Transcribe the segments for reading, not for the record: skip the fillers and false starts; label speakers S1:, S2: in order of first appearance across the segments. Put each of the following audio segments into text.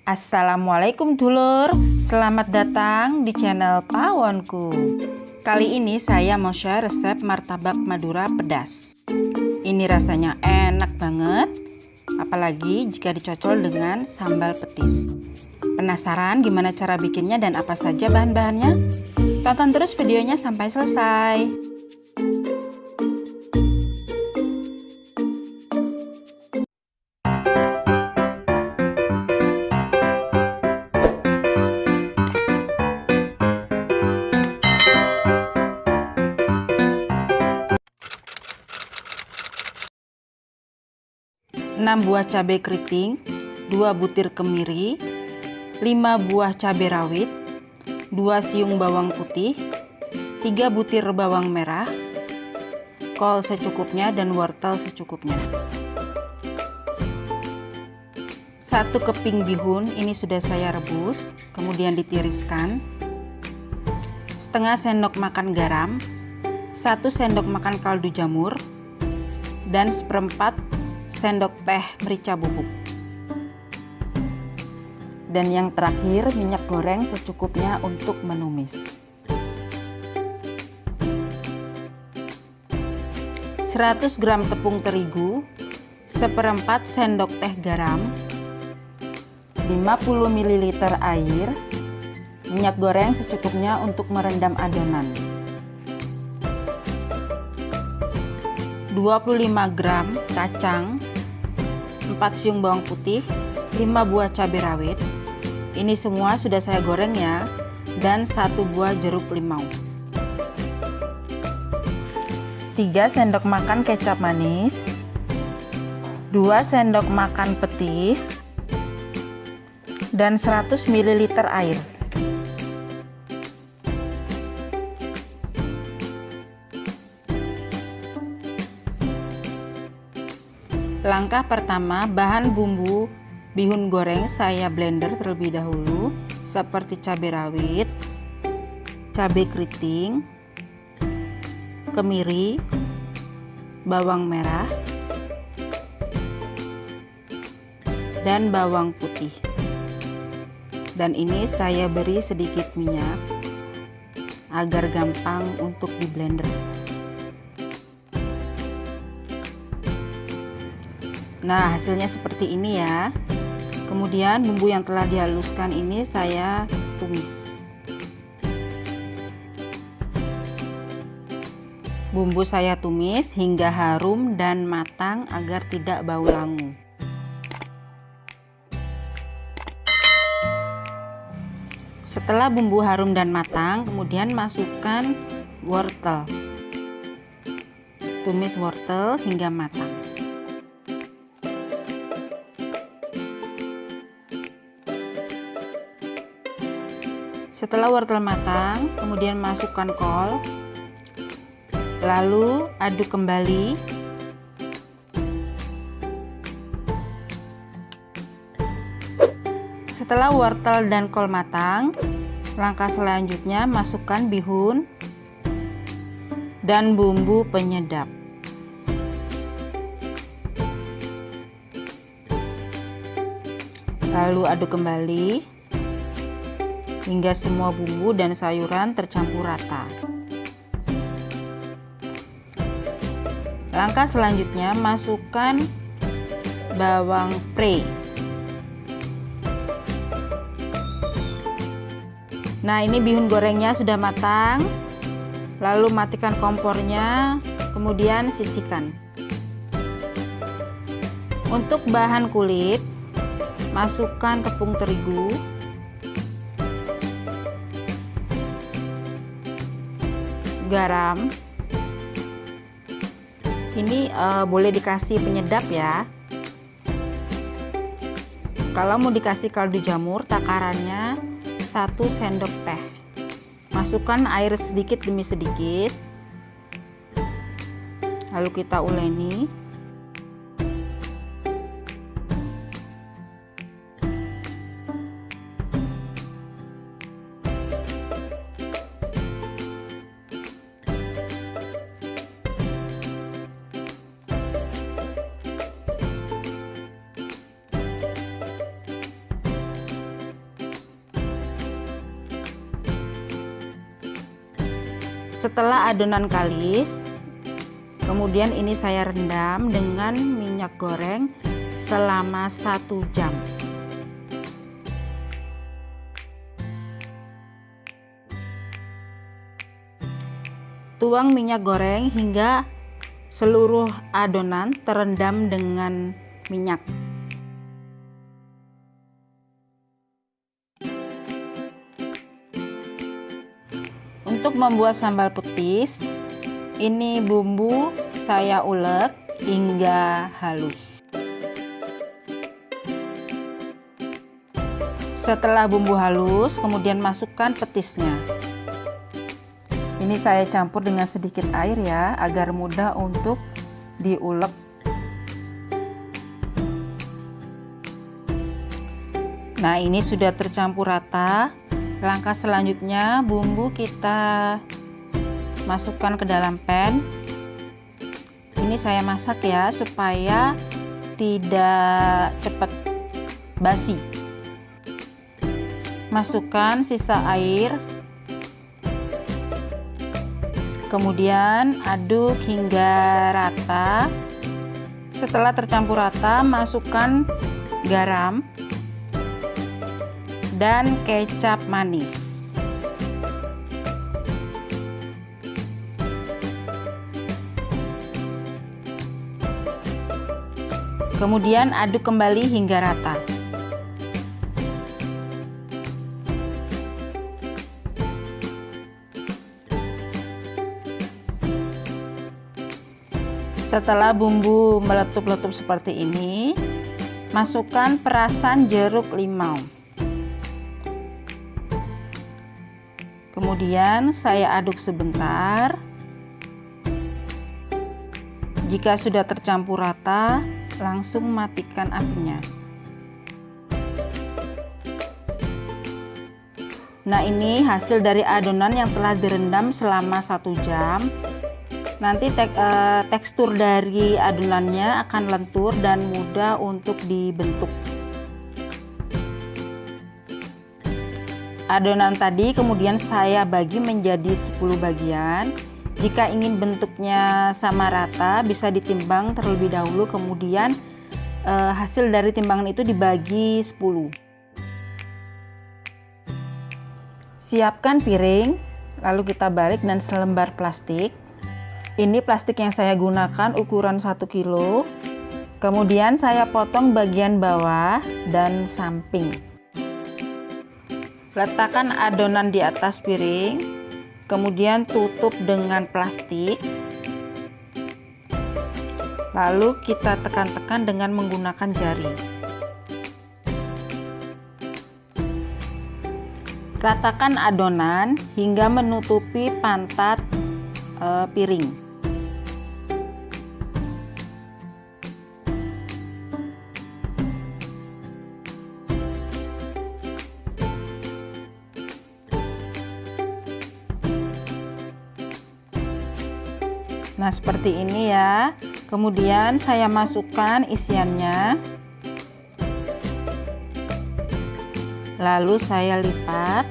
S1: Assalamualaikum dulur, selamat datang di channel Pawonku. Kali ini saya mau share resep martabak Madura pedas. Ini rasanya enak banget, apalagi jika dicocol dengan sambal petis. Penasaran gimana cara bikinnya dan apa saja bahan-bahannya? Tonton terus videonya sampai selesai. 6 buah cabai keriting, 2 butir kemiri, 5 buah cabai rawit, 2 siung bawang putih, 3 butir bawang merah, kol secukupnya dan wortel secukupnya. 1 keping bihun, ini sudah saya rebus, kemudian ditiriskan. Setengah sendok makan garam, 1 sendok makan kaldu jamur, dan seperempat sendok teh merica bubuk. Dan yang terakhir, minyak goreng secukupnya untuk menumis. 100 gram tepung terigu, seperempat sendok teh garam, 50 ml air, minyak goreng secukupnya untuk merendam adonan. 25 gram kacang, 4 siung bawang putih, 5 buah cabai rawit. Ini semua sudah saya goreng ya, dan 1 buah jeruk limau. 3 sendok makan kecap manis, 2 sendok makan petis, dan 100 ml air. Langkah pertama, bahan bumbu bihun goreng saya blender terlebih dahulu, seperti cabai rawit, cabai keriting, kemiri, bawang merah, dan bawang putih. Dan ini saya beri sedikit minyak agar gampang untuk di blender. Nah, hasilnya seperti ini ya. Kemudian bumbu yang telah dihaluskan ini saya tumis. Bumbu saya tumis hingga harum dan matang agar tidak bau langu. Setelah bumbu harum dan matang, kemudian masukkan wortel. Tumis wortel hingga matang. Setelah wortel matang, kemudian masukkan kol, lalu aduk kembali. Setelah wortel dan kol matang, langkah selanjutnya masukkan bihun dan bumbu penyedap. Lalu aduk kembali hingga semua bumbu dan sayuran tercampur rata. Langkah selanjutnya, masukkan bawang pre. Nah, ini bihun gorengnya sudah matang. Lalu matikan kompornya, kemudian sisihkan. Untuk bahan kulit, masukkan tepung terigu, garam. Ini boleh dikasih penyedap ya. Kalau mau dikasih kaldu jamur, takarannya 1 sendok teh. Masukkan air sedikit demi sedikit, lalu kita uleni. Setelah adonan kalis, kemudian ini saya rendam dengan minyak goreng selama 1 jam. Tuang minyak goreng hingga seluruh adonan terendam dengan minyak. Untuk membuat sambal petis, ini bumbu saya ulek hingga halus. Setelah bumbu halus, kemudian masukkan petisnya. Ini saya campur dengan sedikit air ya, agar mudah untuk diulek. Nah, ini sudah tercampur rata. Langkah selanjutnya, bumbu kita masukkan ke dalam pan. Ini saya masak ya, supaya tidak cepat basi. Masukkan sisa air. Kemudian aduk hingga rata. Setelah tercampur rata, masukkan garam dan kecap manis. Kemudian aduk kembali hingga rata. Setelah bumbu meletup-letup seperti ini, masukkan perasan jeruk limau. Kemudian saya aduk sebentar. Jika sudah tercampur rata, langsung matikan apinya. Nah, ini hasil dari adonan yang telah direndam selama 1 jam. Nanti tekstur dari adonannya akan lentur dan mudah untuk dibentuk. Adonan tadi kemudian saya bagi menjadi 10 bagian. Jika ingin bentuknya sama rata, bisa ditimbang terlebih dahulu, kemudian hasil dari timbangan itu dibagi 10. Siapkan piring, lalu kita balik dan selembar plastik. Ini plastik yang saya gunakan ukuran 1 kilo. Kemudian saya potong bagian bawah dan samping. Letakkan adonan di atas piring, kemudian tutup dengan plastik. Lalu kita tekan-tekan dengan menggunakan jari. Ratakan adonan hingga menutupi pantat piring. Nah, seperti ini ya. Kemudian saya masukkan isiannya. Lalu saya lipat.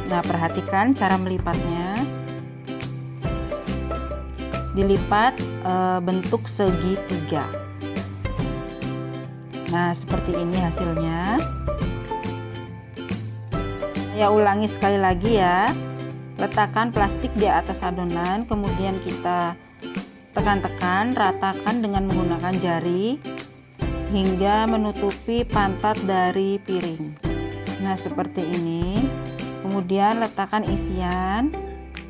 S1: Nah, perhatikan cara melipatnya. Dilipat bentuk segitiga. Nah, seperti ini hasilnya. Saya ulangi sekali lagi ya. Letakkan plastik di atas adonan, kemudian kita tekan-tekan, ratakan dengan menggunakan jari hingga menutupi pantat dari piring. Nah, seperti ini. Kemudian letakkan isian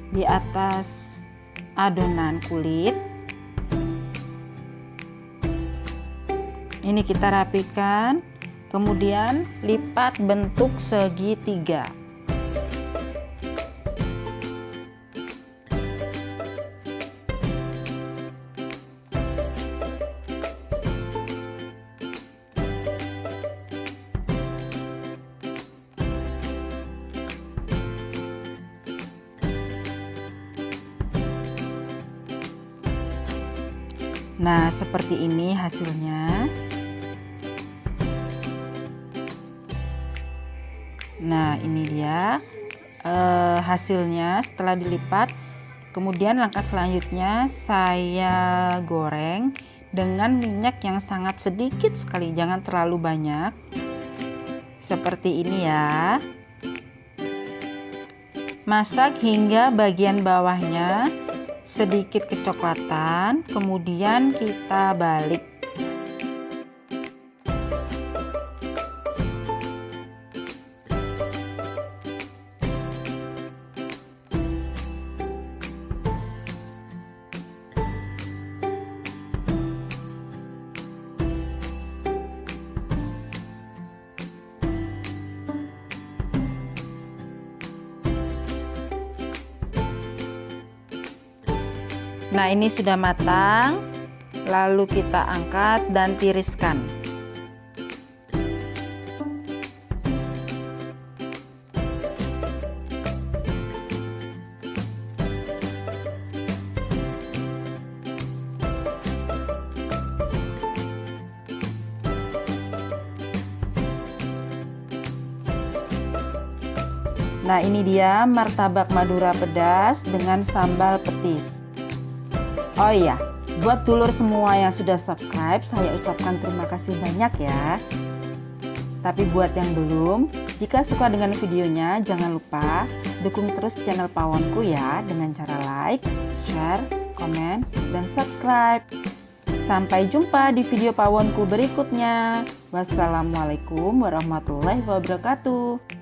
S1: di atas adonan kulit. Ini kita rapikan, kemudian lipat bentuk segitiga. Nah, seperti ini hasilnya. Nah, ini dia hasilnya setelah dilipat. Kemudian langkah selanjutnya saya goreng dengan minyak yang sangat sedikit sekali, jangan terlalu banyak. Seperti ini ya. Masak hingga bagian bawahnya sedikit kecoklatan, kemudian kita balik. Nah, ini sudah matang, lalu kita angkat dan tiriskan. Nah, ini dia martabak Madura pedas dengan sambal petis. Oh iya, buat dulur semua yang sudah subscribe, saya ucapkan terima kasih banyak ya. Tapi buat yang belum, jika suka dengan videonya, jangan lupa dukung terus channel Pawonku ya dengan cara like, share, komen, dan subscribe. Sampai jumpa di video Pawonku berikutnya. Wassalamualaikum warahmatullahi wabarakatuh.